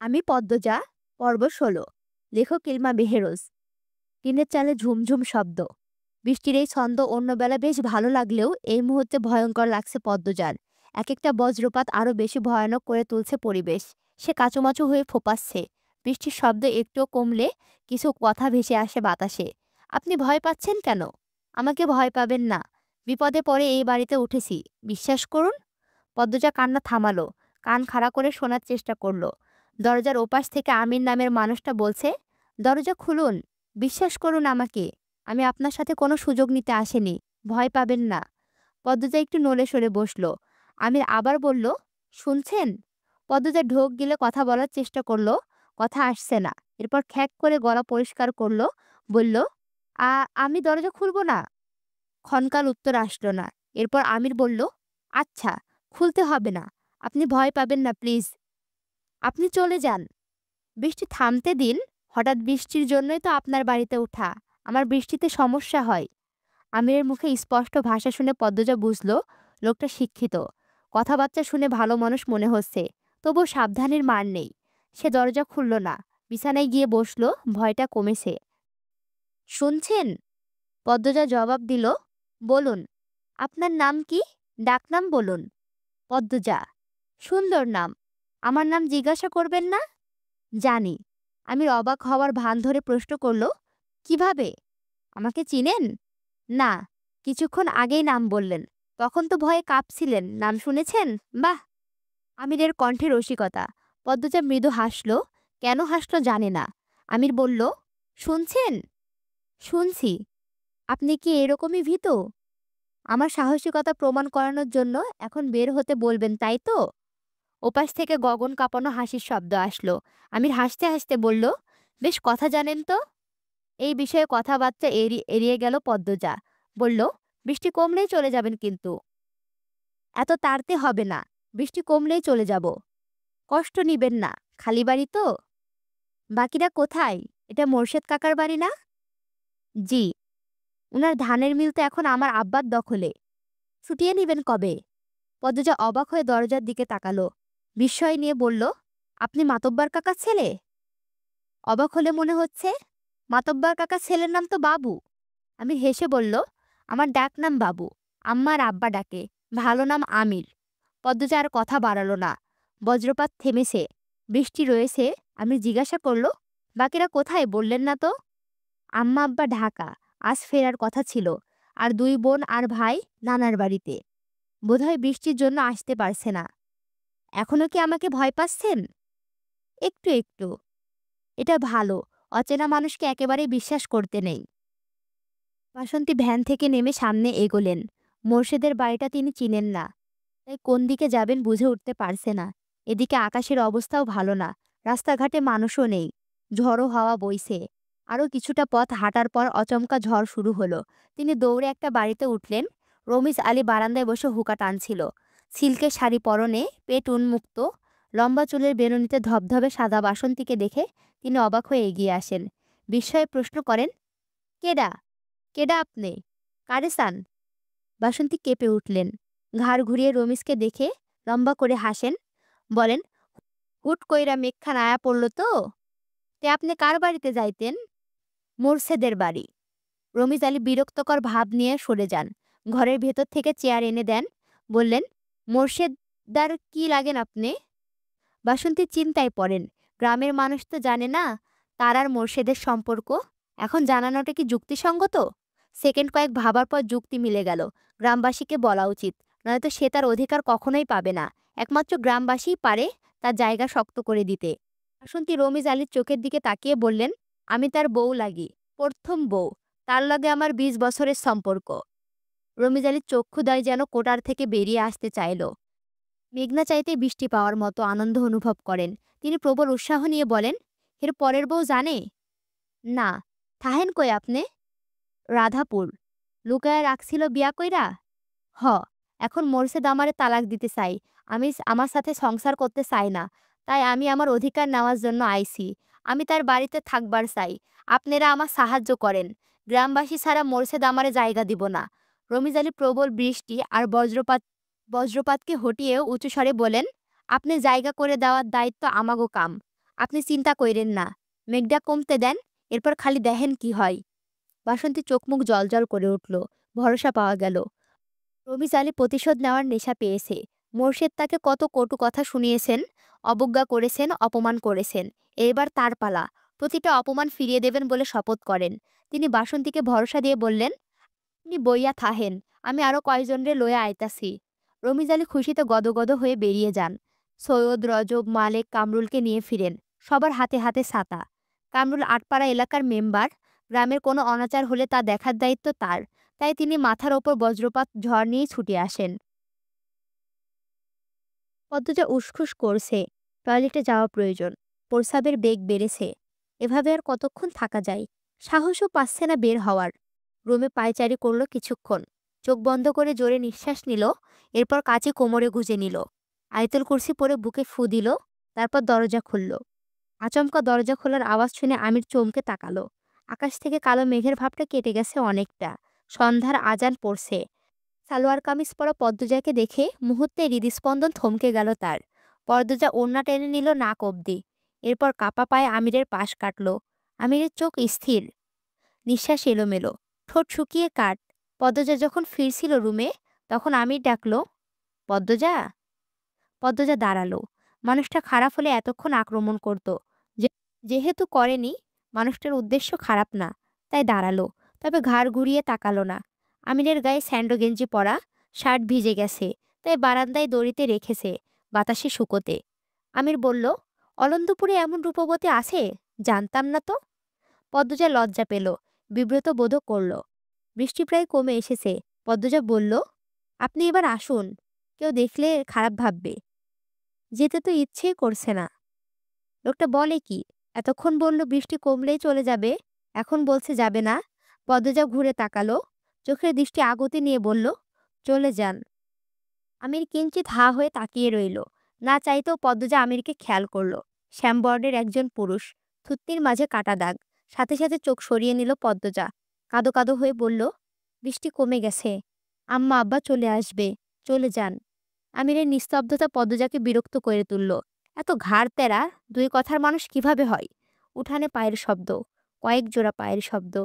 আমি পদ্মজা, পর্ব ১৬। লেখক ইলমা বেহেরোজ। টিনের চালে ঝুমঝুম শব্দ। বৃষ্টির এই ছন্দ অন্য বেলা বেশ ভালো লাগলেও এই মুহূর্তে ভয়ঙ্কর লাগছে পদ্মজার। এক একটা বজ্রপাত আরও বেশি ভয়ানক করে তুলছে পরিবেশ। সে কাঁচুমাচু হয়ে ফোঁপাচ্ছে। বৃষ্টির শব্দ একটুও কমলে কিছু কথা ভেসে আসে বাতাসে। আপনি ভয় পাচ্ছেন কেন? আমাকে ভয় পাবেন না। বিপদে পড়ে এই বাড়িতে উঠেছি, বিশ্বাস করুন। পদ্মজা কান্না থামালো, কান খাড়া করে শোনার চেষ্টা করলো। দরজার ওপাশ থেকে আমির নামের মানুষটা বলছে, দরজা খুলুন, বিশ্বাস করুন আমাকে, আমি আপনার সাথে কোনো সুযোগ নিতে আসেনি, ভয় পাবেন না। পদ্মজা একটু নড়ে সরে বসলো। আমির আবার বলল, শুনছেন? পদ্মজা ঢোক গিলে কথা বলার চেষ্টা করলো, কথা আসছে না। এরপর খ্যাক করে গলা পরিষ্কার করলো, বলল, আমি দরজা খুলবো না। ক্ষণকাল উত্তর আসলো না। এরপর আমির বলল, আচ্ছা, খুলতে হবে না, আপনি ভয় পাবেন না প্লিজ, আপনি চলে যান। বৃষ্টি থামতে দিন। হঠাৎ বৃষ্টির জন্যই তো আপনার বাড়িতে ওঠা। আমার বৃষ্টিতে সমস্যা হয়। আমিরের মুখে স্পষ্ট ভাষা শুনে পদ্মজা বুঝল লোকটা শিক্ষিত। কথাবার্তা শুনে ভালো মানুষ মনে হচ্ছে, তবুও সাবধানের মার নেই। সে দরজা খুলল না, বিছানায় গিয়ে বসলো। ভয়টা কমেছে। শুনছেন? পদ্মজা জবাব দিল, বলুন। আপনার নাম কি? ডাকনাম বলুন। পদ্মজা। সুন্দর নাম। আমার নাম জিজ্ঞাসা করবেন না? জানি। আমির অবাক হওয়ার ভান ধরে প্রশ্ন করল, কিভাবে? আমাকে চিনেন? না, কিছুক্ষণ আগেই নাম বললেন। তখন তো ভয়ে কাঁপছিলেন, নাম শুনেছেন? বাহ! আমিরের কণ্ঠে রসিকতা। পদ্মজা মৃদু হাসল। কেন হাসল জানে না। আমির বলল, শুনছেন? শুনছি। আপনি কি এরকমই ভীত? আমার সাহসিকতা প্রমাণ করানোর জন্য এখন বের হতে বলবেন, তাই তো? ওপাশ থেকে গগন কাঁপানো হাসির শব্দ আসলো। আমির হাসতে হাসতে বলল, বেশ কথা জানেন তো। এই বিষয়ে কথাবার্তা এড়িয়ে গেল পদ্মজা। বলল, বৃষ্টি কমলেই চলে যাবেন কিন্তু। এত তাড়তে হবে না, বৃষ্টি কমলেই চলে যাব। কষ্ট নিবেন না, খালি বাড়ি তো। বাকিরা কোথায়? এটা মোর্শেদ কাকার বাড়ি না? জি। উনার ধানের মিল তো এখন আমার আব্বার দখলে। ছুটিয়ে নিবেন কবে? পদ্মজা অবাক হয়ে দরজার দিকে তাকালো। বিস্ময় নিয়ে বলল, আপনি মাতব্বর কাকার ছেলে? অবাক হলে মনে হচ্ছে। মাতব্বর কাকার ছেলের নাম তো বাবু। আমি হেসে বলল, আমার ডাক নাম বাবু, আম্মার আব্বা ডাকে। ভালো নাম আমির। পদ্মজা আর কথা বাড়ালো না। বজ্রপাত থেমেছে, বৃষ্টি রয়েছে। আমি জিজ্ঞাসা করল, বাকিরা কোথায় বললেন না তো? আম্মা আব্বা ঢাকা, আজ ফেরার কথা ছিল। আর দুই বোন আর ভাই নানার বাড়িতে। বোধহয় বৃষ্টির জন্য আসতে পারছে না। এখনো কি আমাকে ভয় পাচ্ছেন? একটু একটু। এটা ভালো, অচেনা মানুষকে একেবারেই বিশ্বাস করতে নেই। বাসন্তী ভ্যান থেকে নেমে সামনে এগোলেন। মোর্শেদের বাড়িটা তিনি চিনেন না, তাই কোন দিকে যাবেন বুঝে উঠতে পারছে না। এদিকে আকাশের অবস্থাও ভালো না, রাস্তাঘাটে মানুষও নেই। ঝড়ো হাওয়া বইছে। আরও কিছুটা পথ হাঁটার পর অচমকা ঝড় শুরু হলো। তিনি দৌড়ে একটা বাড়িতে উঠলেন। রমিজ আলী বারান্দায় বসে হুকা টানছিল। সিল্কের শাড়ি পরনে, পেট উন্মুক্ত, লম্বা চুলের বেরুনিতে ধবধবে সাদা বাসন্তীকে দেখে তিনি অবাক হয়ে এগিয়ে আসেন। বিস্ময়ে প্রশ্ন করেন, কেডা? কেডা আপনি? কারে চান? বাসন্তী কেঁপে উঠলেন। ঘাড় ঘুরিয়ে রমিজকে দেখে লম্বা করে হাসেন। বলেন, হুট কইরা মেঘখান আয়া পড়ল তো। তে আপনি কার বাড়িতে যাইতেন? মোর্শেদের বাড়ি। রমিজ আলী বিরক্তকর ভাব নিয়ে সরে যান। ঘরের ভেতর থেকে চেয়ার এনে দেন। বললেন, মোর্শেদার কি লাগেন আপনি? বাসন্তী চিন্তায় পড়েন। গ্রামের মানুষ তো জানে না তার আর মোর্শেদের সম্পর্ক। এখন জানানোটা কি যুক্তিসঙ্গত? সেকেন্ড কয়েক ভাবার পর যুক্তি মিলে গেল। গ্রামবাসীকে বলা উচিত, নয়তো সে তার অধিকার কখনোই পাবে না। একমাত্র গ্রামবাসীই পারে তার জায়গা শক্ত করে দিতে। বাসন্তী রমিজ আলীর চোখের দিকে তাকিয়ে বললেন, আমি তার বউ লাগি, প্রথম বউ। তার লগে আমার ২০ বছরের সম্পর্ক। রমিজ আলীর চক্ষুদ্বয় যেন কোটার থেকে বেরিয়ে আসতে চাইল। মেঘনা চাইতে বৃষ্টি পাওয়ার মতো আনন্দ অনুভব করেন। তিনি প্রবল উৎসাহ নিয়ে বলেন, এর পরের বউ জানে? না। থাহেন কই আপনি? রাধাপুর। লুকায়া রাখছিল বিয়া কইরা? হ। এখন মোর্শেদ আমারে তালাক দিতে চাই। আমি আমার সাথে সংসার করতে চাই না। তাই আমি আমার অধিকার নেওয়ার জন্য আইছি। আমি তার বাড়িতে থাকবার চাই। আপনারা আমার সাহায্য করেন। গ্রামবাসী ছাড়া মোর্শেদ আমারে জায়গা দিব না। রমিজ আলী প্রবল বৃষ্টি আর বজ্রপাতকে হটিয়ে উঁচু স্বরে বলেন, আপনি জায়গা করে দেওয়ার দায়িত্ব আমাগো কাম। আপনি চিন্তা কইরেন না, মেঘটা কমতে দেন, এরপর খালি দেখেন কি হয়। বাসন্তী চোখ মুখ জ্বলজ্বল করে উঠল। ভরসা পাওয়া গেল। রমিজ আলী প্রতিশোধ নেওয়ার নেশা পেয়েছে। মোর্শেদ তাকে কত কটু কথা শুনিয়েছেন, অবজ্ঞা করেছেন, অপমান করেছেন। এবার তার পালা। প্রতিটা অপমান ফিরিয়ে দেবেন বলে শপথ করেন। তিনি বাসন্তীকে ভরসা দিয়ে বললেন, আপনি বইয়া থাহেন, আমি আরো কয়জনরে লইয়া আইতাছি। রমিজ আলী খুশিতে গদগদ হয়ে বেরিয়ে যান। সৈয়দ, রজব, মালেক, কামরুলকে নিয়ে ফিরেন। সবার হাতে হাতে ছাতা। কামরুল আটপাড়া এলাকার মেম্বার। গ্রামের কোনো অনাচার হলে তা দেখার দায়িত্ব তার। তাই তিনি মাথার ওপর বজ্রপাত ঝড় নিয়ে ছুটে আসেন। পদ্মজা উসখুস করছে। টয়লেটে যাওয়া প্রয়োজন। প্রস্রাবের বেগ বেড়েছে। এভাবে আর কতক্ষণ থাকা যায়? সাহসও পাচ্ছে না বের হওয়ার। রুমে পায়চারি করল কিছুক্ষণ। চোখ বন্ধ করে জোরে নিঃশ্বাস নিল। এরপর কাঁচি কোমরে গুজে নিল। আয়তুল কুরসি পরে বুকে ফু দিল। তারপর দরজা খুলল। আচমকা দরজা খোলার আওয়াজ শুনে আমির চমকে তাকালো। আকাশ থেকে কালো মেঘের ভাবটা কেটে গেছে অনেকটা। সন্ধ্যার আজান পড়ছে। সালোয়ার কামিজ পরা পদ্মজাকে দেখে মুহূর্তে হৃদস্পন্দন থমকে গেল তার। পদ্মজা ওড়না টেনে নিল নাক অবধি। এরপর কাপা পায়ে আমিরের পাশ কাটল। আমিরের চোখ স্থির, নিঃশ্বাস এলোমেলো, ঠোঁট শুকিয়ে কাঠ। পদ্মজা যখন ফিরছিল রুমে, তখন আমির ডাকল, পদ্মজা। পদ্মজা দাঁড়ালো। মানুষটা খারাপ হলে এতক্ষণ আক্রমণ করত। যেহেতু করেনি, মানুষটার উদ্দেশ্য খারাপ না, তাই দাঁড়ালো। তবে ঘাড় ঘুরিয়ে তাকালো না। আমিরের গায়ে স্যান্ডো গেঞ্জি পরা, শার্ট ভিজে গেছে, তাই বারান্দায় দড়িতে রেখেছে, বাতাসে শুকোতে। আমির বলল, অলন্দপুরে এমন রূপবতী আছে, জানতাম না তো। পদ্মজা লজ্জা পেল, বিব্রত বোধ করল। বৃষ্টি প্রায় কমে এসেছে। পদ্মজা বলল, আপনি এবার আসুন, কেউ দেখলে খারাপ ভাববে। যেতে তো ইচ্ছেই করছে না। লোকটা বলে কি? এতক্ষণ বলল বৃষ্টি কমলেই চলে যাবে, এখন বলছে যাবে না। পদ্মজা ঘুরে তাকালো, চোখের দৃষ্টি আগতে নিয়ে বলল, চলে যান। আমির কিঞ্চিত হা হয়ে তাকিয়ে রইল। না চাইতেও পদ্মজা আমিরকে খেয়াল করল। শ্যামবর্ণের একজন পুরুষ, থুতনির মাঝে কাটা দাগ। সাথে সাথে চোখ সরিয়ে নিল পদ্মজা। কাঁদো কাঁদো হয়ে বলল, বৃষ্টি কমে গেছে, আম্মা আব্বা চলে আসবে, চলে যান। আমিরের নিস্তব্ধতা পদ্মজাকে বিরক্ত করে তুলল। এত ঘাড় তেরা দুই কথার মানুষ কিভাবে হয়? উঠানে পায়ের শব্দ, কয়েক জোড়া পায়ের শব্দ।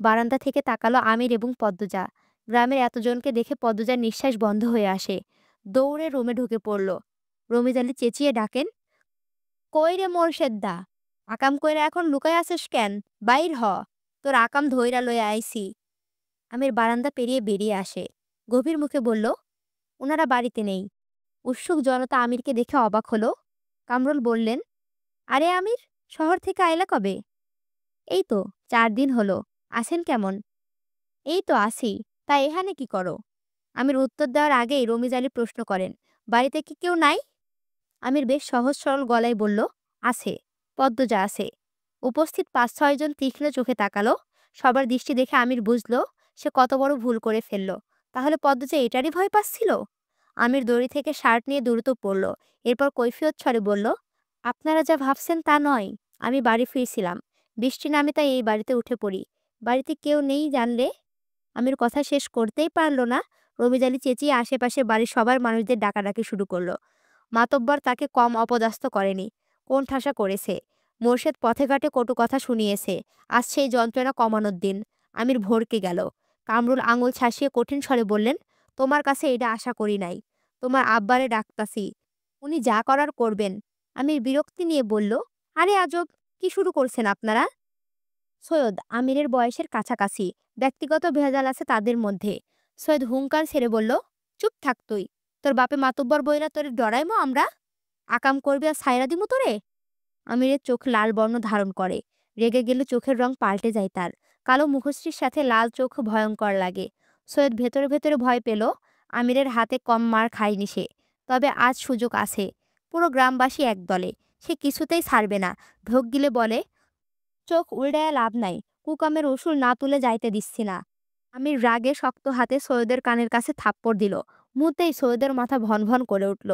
বারান্দা থেকে তাকালো আমির এবং পদ্মজা। গ্রামের এতজনকে দেখে পদ্মজার নিঃশ্বাস বন্ধ হয়ে আসে। দৌড়ে রুমে ঢুকে পড়ল। রমিজ আলী চেঁচিয়ে ডাকেন, কই রে মোরশেদদা, আকাম কইরা এখন লুকায় আছিস কেন? বাইর হ, তোর আকাম ধইরা লইয়া আইছি। আমির বারান্দা পেরিয়ে বেরিয়ে আসে। গভীর মুখে বলল, ওনারা বাড়িতে নেই। উৎসুক জনতা আমিরকে দেখে অবাক হলো। কামরুল বললেন, আরে আমির, শহর থেকে আইলা কবে? এই তো 4 দিন হলো। আছেন কেমন? এই তো আছি। তা এখানে কি করো? আমির উত্তর দেওয়ার আগেই রমিজ আলী প্রশ্ন করেন, বাড়িতে কি কেউ নাই? আমির বেশ সহজ সরল গলায় বলল, আছে, পদ্মজা আছে। উপস্থিত 5-6 জন তীক্ষ্ণ চোখে তাকালো। সবার দৃষ্টি দেখে আমির বুঝলো সে কত বড় ভুল করে ফেলল। তাহলে পদ্মজা এটারই ভয় পাচ্ছিল? আমির দড়ি থেকে শার্ট নিয়ে দ্রুত পড়ল। এরপর কৈফিয়ত স্বরে বলল, আপনারা যা ভাবছেন তা নয়। আমি বাড়ি ফিরছিলাম, বৃষ্টি নামে, তাই এই বাড়িতে উঠে পড়ি। বাড়িতে কেউ নেই জানলে। আমির কথা শেষ করতেই পারল না। রমিজ আলী চেঁচিয়ে আশেপাশে বাড়ির সবার মানুষদের ডাকাডাকি শুরু করলো। মাতব্বর তাকে কম অপদস্থ করেনি, কোণঠাসা করেছে। মোর্শেদ পথে ঘাটে কটু কথা শুনিয়েছে। আজ সেই যন্ত্রণা কমানোর দিন। আমির ভড়কে গেল। কামরুল আঙুল ছাসিয়ে কঠিন স্বরে বললেন, তোমার কাছে এটা আশা করি নাই। তোমার আব্বারে ডাকতাছি, উনি যা করার করবেন। আমির বিরক্তি নিয়ে বলল, আরে আজব, কি শুরু করছেন আপনারা? সৈয়দ আমিরের বয়সের কাছাকাছি, ব্যক্তিগত ভেজাল আছে তাদের মধ্যে। সৈয়দ হুঙ্কার ছেড়ে বলল, চুপ থাক তুই। তোর বাপে মাতব্বর বইরা তোরে ডরাইমো আমরা? আকাম করবি আর ছাইরা দিমু তোরে? আমিরের চোখ লাল বর্ণ ধারণ করে। রেগে গেলে চোখের রং পাল্টে যায় তার। কালো মুখশ্রীর সাথে লাল চোখ ভয়ঙ্কর লাগে। সৈয়দ ভেতরে ভেতরে ভয় পেল। আমিরের হাতে কম মার খায়নি সে। তবে আজ সুযোগ আছে। পুরো গ্রামবাসী একদলে। সে কিছুতেই ছাড়বে না। ঢোক গিলে বলে, চোখ উল্টায়া লাভ নাই, কুকামের উসুল না তুলে যাইতে দিচ্ছি না। আমির রাগে শক্ত হাতে সৈয়দের কানের কাছে থাপ্পড় দিল। মুহূর্তেই সৈয়দের মাথা ভন ভন করে উঠল।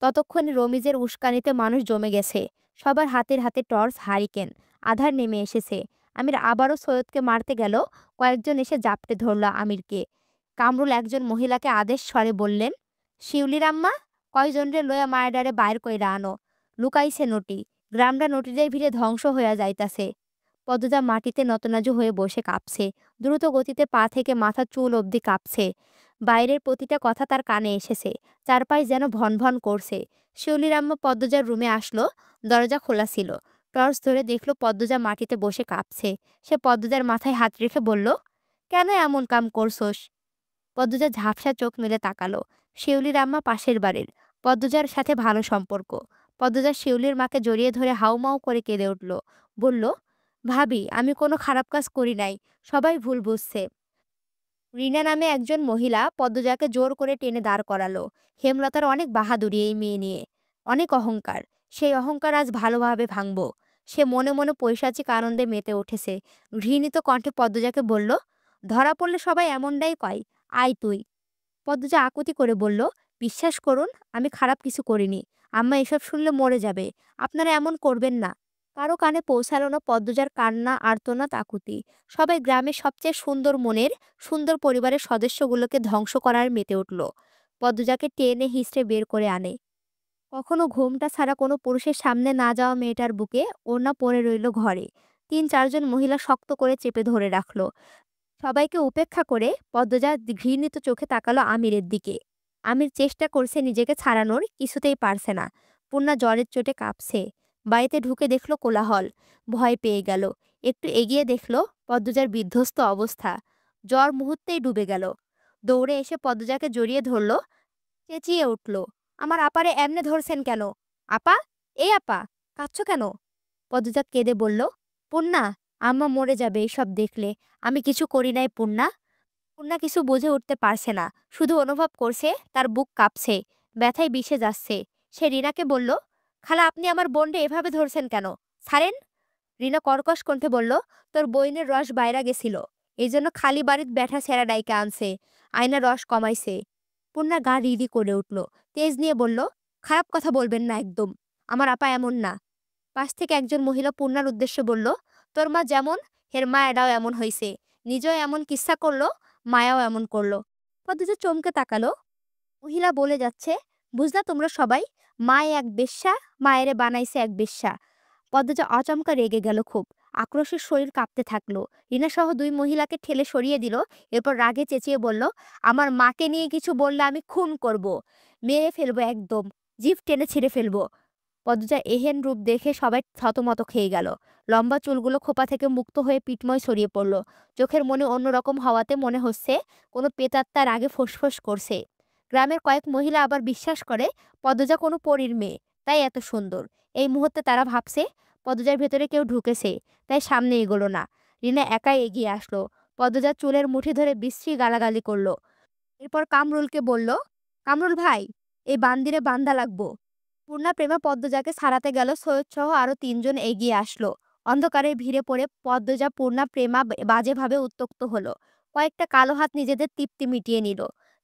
ততক্ষণে রমিজের উস্কানিতে মানুষ জমে গেছে। সবার হাতের হাতে টর্চ, হারিকেন। আধার নেমে এসেছে। আমির আবারও সৈয়দকে মারতে গেল। কয়েকজন এসে জাপটে ধরল আমিরকে। কামরুল একজন মহিলাকে আদেশ স্বরে বললেন, শিউলির আম্মা, কয়জনরে লইয়া মায়েরারে বাইর কইরা আনো। লুকাইছে নটি, গ্রামটা নদীদের ভিড়ে ধ্বংস হইয়া যাইতাছে। পদ্মজা মাটিতে নতনাজু হয়ে বসে কাঁপছে। দ্রুত গতিতে পা থেকে মাথার চুল অবধি কাঁপছে। বাইরের প্রতিটা কথা তার কানে এসেছে। চারপাশ যেন ভন ভন করছে। শিউলির আম্মা পদ্মজার রুমে আসলো। দরজা খোলা ছিল। টর্চ ধরে দেখলো পদ্মজা মাটিতে বসে কাঁপছে। সে পদ্মজার মাথায় হাত রেখে বলল, কেন এমন কাম করছোস? পদ্মজা ঝাপসা চোখ মেলে তাকালো। শিউলির আম্মা পাশের বাড়ির। পদ্মজার সাথে ভালো সম্পর্ক। পদ্মজা শিউলির মাকে জড়িয়ে ধরে হাউমাউ করে কেঁদে উঠল। বলল, ভাবি, আমি কোনো খারাপ কাজ করি নাই। সবাই ভুল বুঝছে। রিনা নামে একজন মহিলা পদ্মজাকে জোর করে টেনে দাঁড় করালো। হেমলতার অনেক বাহাদুরি এই মেয়ে নিয়ে, অনেক অহংকার। সেই অহংকার আজ ভালোভাবে ভাঙব। সে মনে মনে পৈশাচিক আনন্দে মেতে উঠেছে। ঘৃণিত কণ্ঠে পদ্মজাকে বলল, ধরা পড়লে সবাই এমনটাই কয়। আয় তুই। পদ্মজা আকুতি করে বলল, বিশ্বাস করুন, আমি খারাপ কিছু করিনি। আম্মা এসব শুনলে মরে যাবে। আপনারা এমন করবেন না। কারো কানে পৌঁছালো না পদ্মজার কান্না, আর্তনাদ, আকুতি। সবাই গ্রামের সবচেয়ে সুন্দর মনের, সুন্দর পরিবারের সদস্যগুলোকে ধ্বংস করার মেতে উঠল। পদ্মজাকে টেনে হিঁচড়ে বের করে আনে। কখনো ঘোমটা ছাড়া কোনো পুরুষের সামনে না যাওয়া মেয়েটার বুকে ওড়না পড়ে রইল ঘরে। ৩-৪ জন মহিলা শক্ত করে চেপে ধরে রাখলো। সবাইকে উপেক্ষা করে পদ্মজা ঘৃণিত চোখে তাকালো আমিরের দিকে। আমির চেষ্টা করছে নিজেকে ছাড়ানোর, কিছুতেই পারছে না। পূর্ণা জ্বরের চোটে কাঁপছে। বাড়িতে ঢুকে দেখলো কোলাহল। ভয় পেয়ে গেল। একটু এগিয়ে দেখলো পদ্মজার বিধ্বস্ত অবস্থা। জ্বর মুহূর্তেই ডুবে গেল। দৌড়ে এসে পদ্মজাকে জড়িয়ে ধরলো। চেঁচিয়ে উঠল, আমার আপারে এমনে ধরছেন কেন? আপা, এই আপা, কাঁদছো কেন? পদ্মজা কেঁদে বলল, পূর্ণা, আম্মা মরে যাবে এসব দেখলে। আমি কিছু করি নাই পূর্ণা। পূর্ণা কিছু বুঝে উঠতে পারছে না। শুধু অনুভব করছে তার বুক কাঁপছে, ব্যথায় বিষে যাচ্ছে। সে রিনাকে বলল, খালা, আপনি আমার বোনকে এভাবে ধরছেন কেন? ছাড়েন। রিনা কর্কশ কণ্ঠে বলল, তোর বইনের রস বাইরা গেছিল, এই জন্য খালি বাড়িত ব্যাঠা ছেঁড়া ডাইকা আনছে। আয়না রস কমাইছে। পূর্ণা গা রিরি করে উঠল। তেজ নিয়ে বলল, খারাপ কথা বলবেন না একদম। আমার আপা এমন না। পাশ থেকে একজন মহিলা পূর্ণার উদ্দেশ্যে বলল, তোর মা যেমন, হের মা এটাও এমন হইছে। নিজেও এমন কিস্সা করলো, মায়াও এমন করলো। পদ্মজা চমকে তাকালো। মহিলা বলে যাচ্ছে, বুঝলা তোমরা সবাই, মায় এক বেশ্যা, মায়েরে বানাইছে এক বেশ্যা। পদ্মজা আচমকা রেগে গেল খুব। আক্রোশের শরীর কাঁপতে থাকলো। রিনা সহ 2 মহিলাকে ঠেলে সরিয়ে দিল। এরপর রাগে চেঁচিয়ে বলল, আমার মাকে নিয়ে কিছু বললে আমি খুন করব। মেরে ফেলবো একদম। জিভ টেনে ছিঁড়ে ফেলবো। পদ্মজা এহেন রূপ দেখে সবাই থতমত খেয়ে গেল। লম্বা চুলগুলো খোপা থেকে মুক্ত হয়ে পিঠময় ছড়িয়ে পড়ল। চোখের মনে অন্যরকম হওয়াতে মনে হচ্ছে কোনো পেতাত্তার আগে ফোঁসফোঁস করছে। গ্রামের কয়েক মহিলা আবার বিশ্বাস করে পদ্মজা কোনো পরীর মেয়ে, তাই এত সুন্দর। এই মুহূর্তে তারা ভাবছে পদ্মজার ভেতরে কেউ ঢুকেছে, তাই সামনে এগোলো না। রিনা একাই এগিয়ে আসলো। পদ্মজার চুলের মুঠি ধরে বিশ্রী গালাগালি করলো। এরপর কামরুলকে বলল, কামরুল ভাই, এই বান্দিরে বান্দা লাগবো। পূর্ণা প্রেমা পদ্মজাকে ছাড়াতে গেল। সৈয়দ সহ আরো 3 জন এগিয়ে আসলো। অন্ধকারের ভিড়ে পড়ে পদ্মজা, পূর্ণা, প্রেমা বাজেভাবে উত্ত্যক্ত হলো। কয়েকটা কালো হাত নিজেদের তৃপ্তি মিটিয়ে নিল।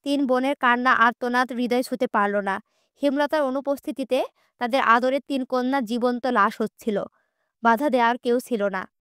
3 বোনের কান্না, আর্তনাদ হৃদয় ছুঁতে পারল না। হেমলতার অনুপস্থিতিতে তাদের আদরের 3 কন্যা জীবন্ত লাশ হচ্ছিল। বাধা দেওয়ার কেউ ছিল না।